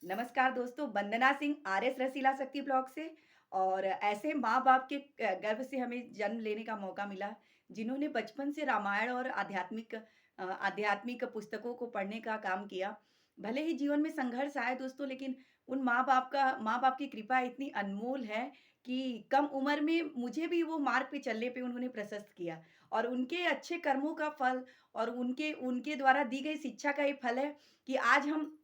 नमस्कार दोस्तों, वंदना सिंह आरएस रसीला शक्ति ब्लॉग से। और ऐसे माँ-बाप के गर्भ से हमें जन्म लेने का मौका मिला, जिन्होंने बचपन से रामायण और आध्यात्मिक पुस्तकों को पढ़ने का काम किया। भले ही जीवन में संघर्ष आए दोस्तों, लेकिन उन माँ-बाप की कृपा इतनी अनमोल है कि कम उम्र में मुझे भी वो मार्ग पे चलने पे उन्होंने प्रशस्त किया। और उनके अच्छे कर्मों का फल और उनके उनके द्वारा दी गई शिक्षा का ये फल है कि आज हम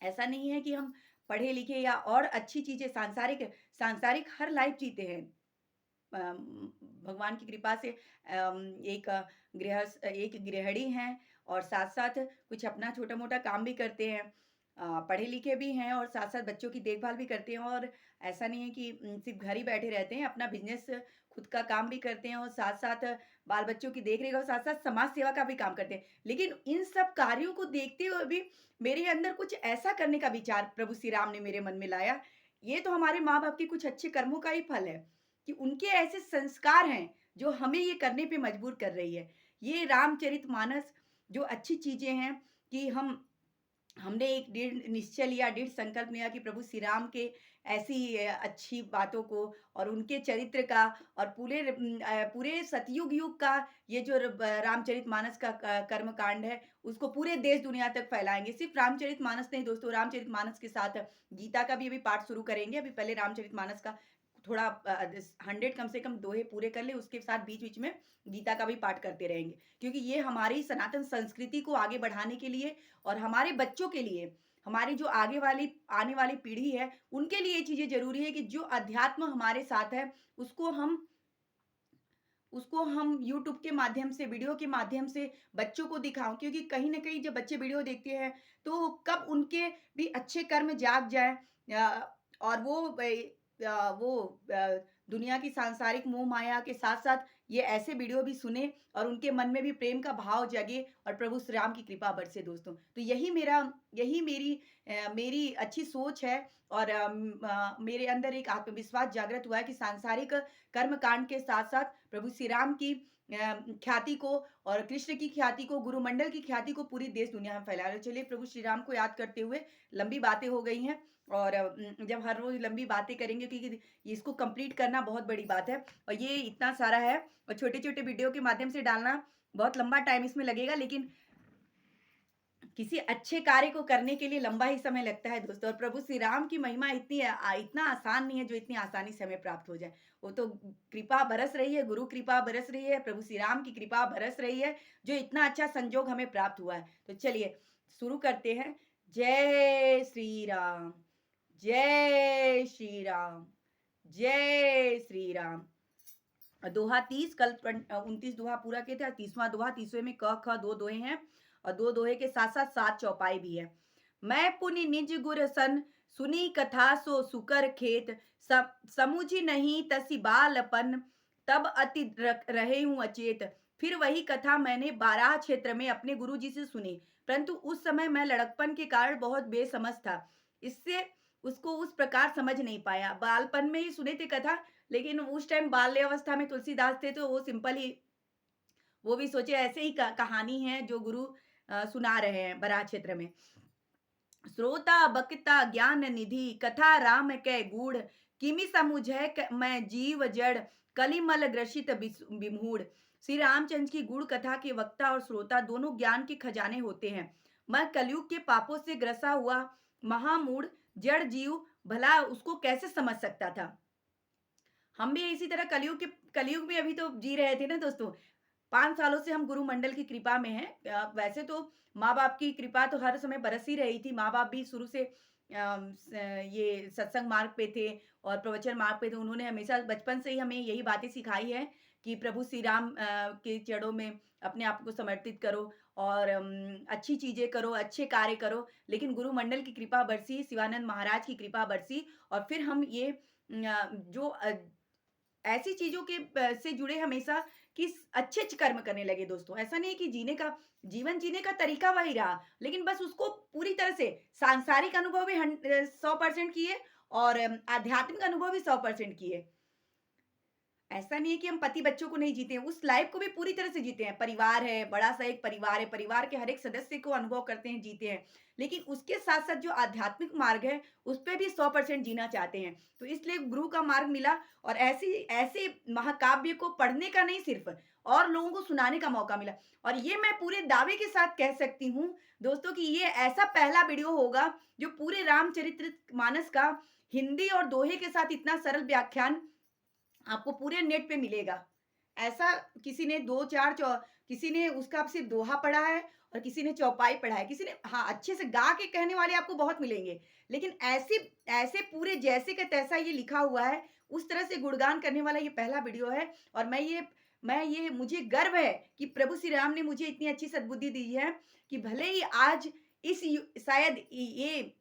ऐसा नहीं है कि हम पढ़े लिखे या और अच्छी चीज़ें सांसारिक सांसारिक हर लाइफ जीते हैं। भगवान की कृपा से एक गृहिणी हैं और साथ-साथ कुछ अपना छोटा-मोटा काम भी करते हैं। पढ़े लिखे भी हैं और साथ-साथ बच्चों की देखभाल भी करते हैं। और ऐसा नहीं है कि सिर्फ़ घर ही बैठे रहते हैं, अपना बिज़नेस खुद का काम भी करते हैं और साथ-साथ बाल-बच्चों की देख-रेख और साथ-साथ समाज सेवा का भी काम करते हैं। लेकिन इन सब कार्यों को देखते हुए भी मेरे अंदर कुछ ऐसा करने का विचार प्रभु श्री राम ने मेरे मन में लाया। ये तो हमारे माँ-बाप के कुछ अच्छे कर्मों का ही फल है कि उनके ऐसे संस्कार हैं जो हमें ये करने पे मजबूर कर रही है। ये रामचरितमानस जो अच्छी चीज़ें हैं कि हमने एक दृढ़ निश्चय लिया, दृढ़ संकल्प लिया कि प्रभु श्री राम के ऐसी अच्छी बातों को और उनके चरित्र का और पूरे सतयुग युग का ये जो रामचरितमानस का कर्मकांड है, उसको पूरे देश दुनिया तक फैलाएँगे। सिर्फ़ रामचरितमानस नहीं दोस्तों, रामचरितमानस के साथ गीता का भी अभी पाठ शुरू करेंगे। अभी पहले रामचरितमानस का थोड़ा 100 कम से कम दोहे पूरे कर लें, उसके साथ बीच-बीच में गीता का भी पाठ करते रहेंगे। क्योंकि ये हमारी सनातन संस्कृति को आगे बढ़ाने के लिए और हमारे बच्चों के लिए, हमारी जो आने वाली पीढ़ी है, उनके लिए ये चीज़ें ज़रूरी है कि जो अध्यात्म हमारे साथ है, उसको हम यूट्यूब के माध्यम से, वीडियो के माध्यम से बच्चों को दिखाऊँ। क्योंकि कहीं न कहीं जब बच्चे वीडियो देखते हैं, तो कब उनके भी अच्छे कर्म जाग जाएँ और वो दुनिया की सांसारिक मोह-माया के साथ-साथ ये ऐसे वीडियो भी सुने और उनके मन में भी प्रेम का भाव जगे और प्रभु श्री राम की कृपा बरसे दोस्तों। तो यही मेरी अच्छी सोच है। और मेरे अंदर एक आत्मविश्वास जागृत हुआ है कि सांसारिक कर्मकांड के साथ-साथ प्रभु श्री राम की ख्याति को और कृष्ण की ख्याति को, गुरुमंडल की ख्याति को पूरी देश दुनिया में फैला रहे हो। चलिए प्रभु श्री राम को याद करते हुए लंबी बातें हो गई हैं और जब हर रोज़ लंबी बातें करेंगे क्योंकि इसको कंप्लीट करना बहुत बड़ी बात है और ये इतना सारा है और छोटे-छोटे वीडियो के माध्यम से डालना बहुत लंबा टाइम इसमें लगेगा। लेकिन किसी अच्छे कार्य को करने के लिए लंबा ही समय लगता है दोस्तों। और प्रभु श्री राम की महिमा इतना आसान नहीं है जो इतनी आसानी से हमें प्राप्त हो जाए। वो तो कृपा बरस रही है, गुरु कृपा बरस रही है, प्रभु श्री राम की कृपा बरस रही है, जो इतना अच्छा संजोग हमें प्राप्त हुआ है। तो चलिए शुरू करते हैं। जय श्री राम, जय श्री राम, जय श्री राम। दोहा 30, कल 29 दोहा पूरा किए थे। आज 30वां दोहा, 30वें में क, ख 2 दोहे हैं और 2 दोहे के साथ-साथ 7 चौपाई भी है। मैं पुनि निज गुर सन, सुनी कथा सो सुकर खेत, समुझी नहीं तसि बालपन, तब अति रहे हूँ अचेत। फिर वही कथा मैंने बाराह क्षेत्र में अपने गुरुजी से सुनी, परंतु उस समय मैं लड़कपन के कारण बहुत बेसमझ था। इससे उसको उस प्रकार समझ नहीं पाया। बालपन में ही सुनी थी कथा, लेकिन उस टाइम बाल्यावस्था में तुलसीदास थे तो वो सिंपल ही, वो भी सोचे ऐसे ही कहानी है जो गुरु सुना रहे हैं बराह क्षेत्र में। श्रोता बक्ता ज्ञान निधि, कथा राम कै गूढ़, किमि समुझै मैं जीव जड़, कलिमल ग्रसित विमूढ़। श्री रामचंद्र की गुड़ कथा के वक्ता और श्रोता दोनों ज्ञान के खजाने होते हैं। मैं कलयुग के पापों से ग्रसा हुआ महामूढ़ जड़ जीव भला उसको कैसे समझ सकता था। हम भी इसी तरह कलयुग में अभी तो जी रहे थे ना दोस्तों। 5 सालों से हम गुरुमंडल की कृपा में हैं। वैसे तो माँ-बाप की कृपा तो हर समय बरस ही रही थी। माँ-बाप भी शुरू से ये सत्संग मार्ग पे थे और प्रवचन मार्ग पे थे। उन्होंने हमेशा बचपन से ही हमें यही बातें सिखाई हैं कि प्रभु श्री राम के चरणों में अपने आप को समर्पित करो और अच्छी चीज़ें करो, अच्छे कार्य करो। लेकिन गुरुमंडल की कृपा बरसी, शिवानंद महाराज की कृपा बरसी और फिर हम ये जो ऐसी चीज़ों के से जुड़े हमेशा कि अच्छे-अच्छे कर्म करने लगे दोस्तों। ऐसा नहीं है कि जीवन जीने का तरीका वही रहा, लेकिन बस उसको पूरी तरह से सांसारिक अनुभव भी 100% किए और आध्यात्मिक अनुभव भी 100% किए। ऐसा नहीं है कि हम पति बच्चों को नहीं जीते हैं, उस लाइफ को भी पूरी तरह से जीते हैं। परिवार है, बड़ा-सा एक परिवार है, परिवार के हर एक सदस्य को अनुभव करते हैं, जीते हैं। लेकिन उसके साथ-साथ जो आध्यात्मिक मार्ग है, उस पे भी 100% जीना चाहते हैं। तो इसलिए गुरु का मार्ग मिला और ऐसी ऐसे महाकाव्य को पढ़ने का नहीं सिर्फ़ और लोगों को सुनाने का मौका मिला। और ये मैं पूरे दावे के साथ कह सकती हूँ दोस्तों कि ये ऐसा पहला वीडियो होगा, जो पूरे रामचरितमानस का हिंदी और दोहे के साथ इतना सरल व्याख्यान आपको पूरे नेट पे मिलेगा। ऐसा किसी ने 2-4 किसी ने उसका सिर्फ़ दोहा पढ़ा है और किसी ने चौपाई पढ़ा है। किसी ने हाँ, अच्छे से गा के कहने वाले आपको बहुत मिलेंगे। लेकिन ऐसे पूरे जैसे का तैसा ये लिखा हुआ है, उस तरह से गुणगान करने वाला ये पहला वीडियो है और मैं ये मुझे गर्व है कि प्रभु श्री राम ने मुझे इतनी अच्छी सद्बुद्धि दी है कि भले ही आज इस यु शायद ये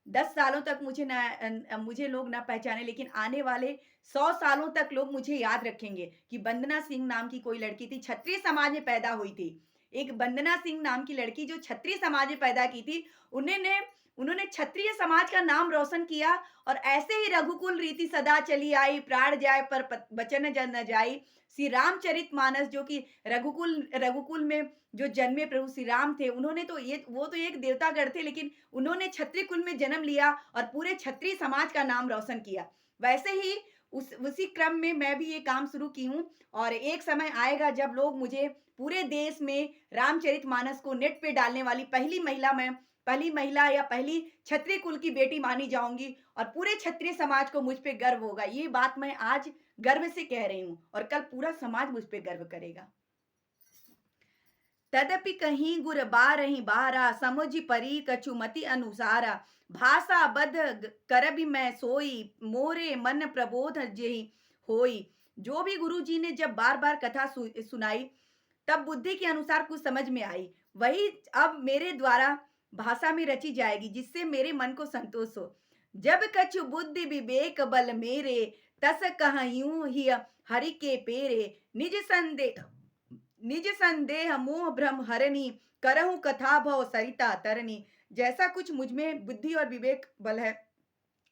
10 सालों तक मुझे लोग ना पहचाने, लेकिन आने वाले 100 सालों तक लोग मुझे याद रखेंगे कि वंदना सिंह नाम की कोई लड़की थी, क्षत्रिय समाज में पैदा हुई थी। एक वंदना सिंह नाम की लड़की जो क्षत्रिय समाज में पैदा की थी, उन्होंने उन्होंने क्षत्रिय समाज का नाम रोशन किया और ऐसे ही रघुकुल रीति सदा चली आई, प्राण जाए पर बचन न जाई। श्री रामचरितमानस जो कि रघुकुल में जो जन्मे प्रभु श्री राम थे, उन्होंने तो ये वो तो एक देवतागण थे, लेकिन उन्होंने क्षत्रिय कुल में जन्म लिया और पूरे क्षत्रिय समाज का नाम रोशन किया। वैसे ही उसी क्रम में मैं भी ये काम शुरू की हूँ और एक समय आएगा जब लोग मुझे पूरे देश में रामचरितमानस को नेट पे डालने वाली पहली महिला या पहली क्षत्रिय कुल की बेटी मानी जाऊँगी और पूरे क्षत्रिय समाज को मुझ पे गर्व होगा। ये बात मैं आज गर्व से कह रही हूँ और कल पूरा समाज मुझ पे गर्व करेगा। तदपि कहीं गुर बारहि बारा समुझ परी कछुमति अनुसारा भाषा बद करबि मैं सोई मोरे मन प्रबोध जेहि होई। जो भी गुरु जी ने जब बार बार कथा सुनाई तब बुद्धि के अनुसार कुछ समझ में आई, वही अब मेरे द्वारा भाषा में रची जाएगी जिससे मेरे मन को संतोष हो। जब कछु बुद्धि विवेक बल मेरे तस कह यूं ही हरि के पेरे निज संदेह मोह भ्रम हरनी करहु कथा भव सरिता तरनी। जैसा कुछ मुझ में बुद्धि और विवेक बल है,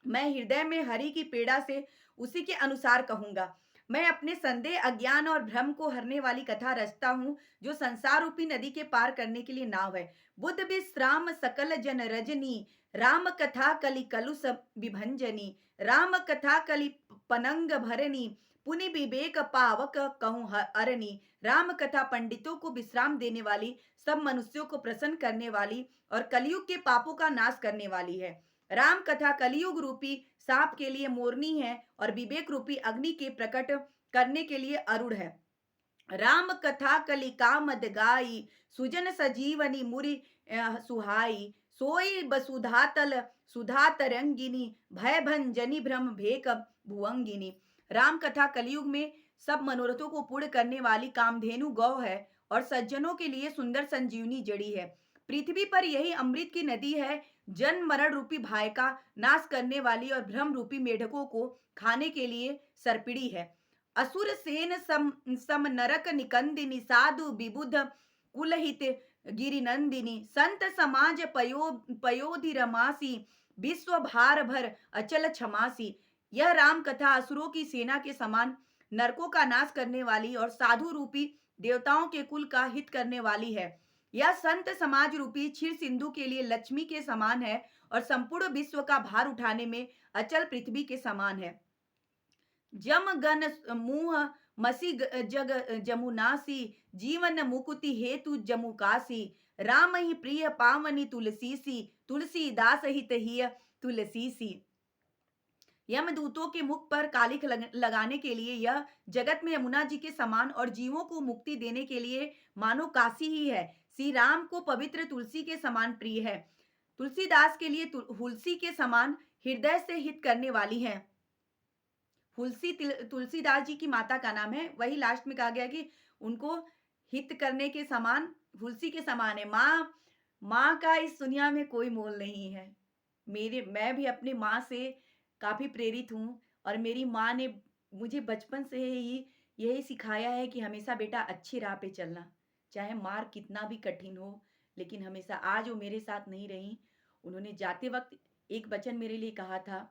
मैं हृदय में हरि की पीड़ा से उसी के अनुसार कहूंगा। मैं अपने संदेह अज्ञान और भ्रम को हरने वाली कथा रचता हूँ जो संसार रूपी नदी के पार करने के लिए नाव है। बुद्ध विश्राम सकल जन रजनी राम कथा कलि कलुष विभंजनी राम कथा कलि पनंग भरनी पुनि विवेक पावक कहूँ अरनी। राम कथा पंडितों को विश्राम देने वाली, सब मनुष्यों को प्रसन्न करने वाली और कलयुग के पापों का नाश करने वाली है। राम कथा कलयुग रूपी सांप के लिए मोरनी है और विवेक रूपी अग्नि के प्रकट करने के लिए अरुण है। राम कथा कलिका मद गाई सुजन सजीवनी मुरि सुहाई सोई बसुधा तल सुधा तरंगिनी भय भंजनी भ्रम भेक भुवंगिनी। राम कथा कलयुग में सब मनोरथों को पूर्ण करने वाली कामधेनु गौ है और सज्जनों के लिए सुंदर संजीवनी जड़ी है। पृथ्वी पर यही अमृत की नदी है, जन्म मरण रूपी भय का नाश करने वाली और भ्रम रूपी मेढकों को खाने के लिए सर्पिड़ी है। असुर सेन सम नरक निकंदिनी साधु विबुध कुलहित गिरिनंदिनी संत समाज पयोधि रमासी विश्व भार भर अचल क्षमासी। यह राम कथा असुरों की सेना के समान नरकों का नाश करने वाली और साधु रूपी देवताओं के कुल का हित करने वाली है। यह संत समाज रूपी क्षीर सिंधु के लिए लक्ष्मी के समान है और संपूर्ण विश्व का भार उठाने में अचल पृथ्वी के समान है। जम गन मुह मसी जग जमुनासी जीवन मुकुति हेतु जमुकासी राम ही प्रिय पावनी तुलसीसी तुलसीदास हित ही तुलसीसी। यमदूतों के मुख पर कालिख लगाने के लिए यह जगत में यमुना जी के समान और जीवों को मुक्ति देने के लिए मानो काशी ही है। श्री राम को पवित्र तुलसी के समान प्रिय है। तुलसीदास के लिए हुलसी के समान हृदय से हित करने वाली है। हुलसी तुलसीदास जी की माता का नाम है, वही लास्ट में कहा गया कि उनको हित करने के समान हुलसी के समान है। माँ का इस दुनिया में कोई मोल नहीं है। मैं भी अपनी माँ से काफी प्रेरित हूँ और मेरी माँ ने मुझे बचपन से ही यही सिखाया है कि हमेशा बेटा अच्छी राह पे चलना, चाहे मार्ग कितना भी कठिन हो। लेकिन हमेशा आज वो मेरे साथ नहीं रही, उन्होंने जाते वक्त एक वचन मेरे लिए कहा था,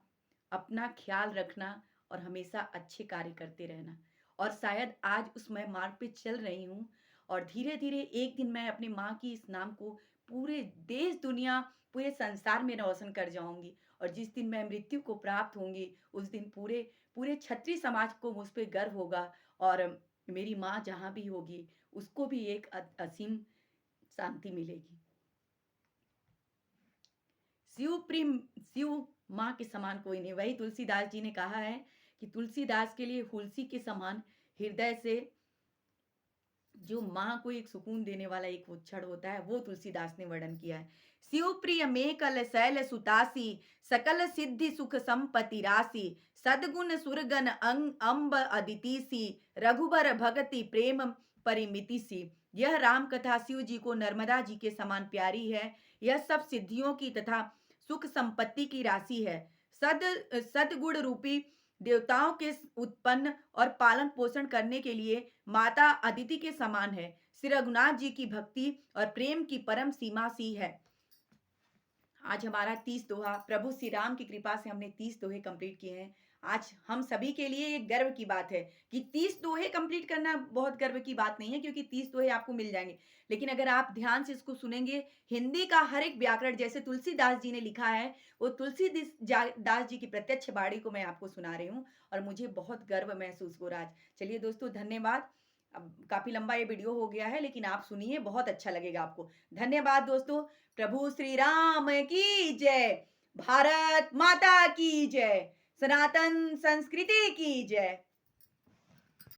अपना ख्याल रखना और हमेशा अच्छे कार्य करते रहना। और शायद आज उस मैं मार्ग पे चल रही हूँ और धीरे-धीरे एक दिन मैं अपनी माँ की इस नाम को पूरे देश दुनिया, पूरे संसार में रोशन कर जाऊँगी और जिस दिन मैं मृत्यु को प्राप्त होंगी, उस दिन पूरे पूरे क्षत्रिय समाज को मुझ पे गर्व होगा और मेरी माँ जहाँ भी होगी, उसको भी एक असीम शांति मिलेगी। शिव प्रेम शिव माँ के समान कोई नहीं। वही तुलसीदास जी ने कहा है कि तुलसीदास के लिए हुलसी के समान हृदय से जो माँ को एक सुकून देने वाला एक वो क्षण होता है, वो तुलसीदास ने वर्णन किया है। शिव प्रिय मेकल शैल सुतासी, सकल सिद्धि सुख संपत्ति राशि, सद्गुण सुरगन अंग अम्ब अदिति सी, रघुबर भगति प्रेम परिमिति सी। यह राम कथा शिव जी को नर्मदा जी के समान प्यारी है। यह सब सिद्धियों की तथा सुख संपत्ति की राशि है। सद सदगुण रूपी देवताओं के उत्पन्न और पालन पोषण करने के लिए माता अदिति के समान है। श्री रघुनाथ जी की भक्ति और प्रेम की परम सीमा सी है। आज हमारा 30 दोहा, प्रभु श्री राम की कृपा से हमने 30 दोहे कंप्लीट किए हैं। आज हम सभी के लिए एक गर्व की बात है कि 30 दोहे कंप्लीट करना बहुत गर्व की बात नहीं है, क्योंकि 30 दोहे आपको मिल जाएंगे। लेकिन अगर आप ध्यान से इसको सुनेंगे, हिंदी का हर एक व्याकरण जैसे तुलसीदास जी ने लिखा है, वो तुलसीदास जी की प्रत्यक्ष बाणी को मैं आपको सुना रही हूँ और मुझे बहुत गर्व महसूस हो रहा है। चलिए दोस्तों, धन्यवाद। अब काफी लंबा ये वीडियो हो गया है, लेकिन आप सुनिए, बहुत अच्छा लगेगा आपको। धन्यवाद दोस्तों। प्रभु श्री राम की जय। भारत माता की जय। सनातन संस्कृति की जय।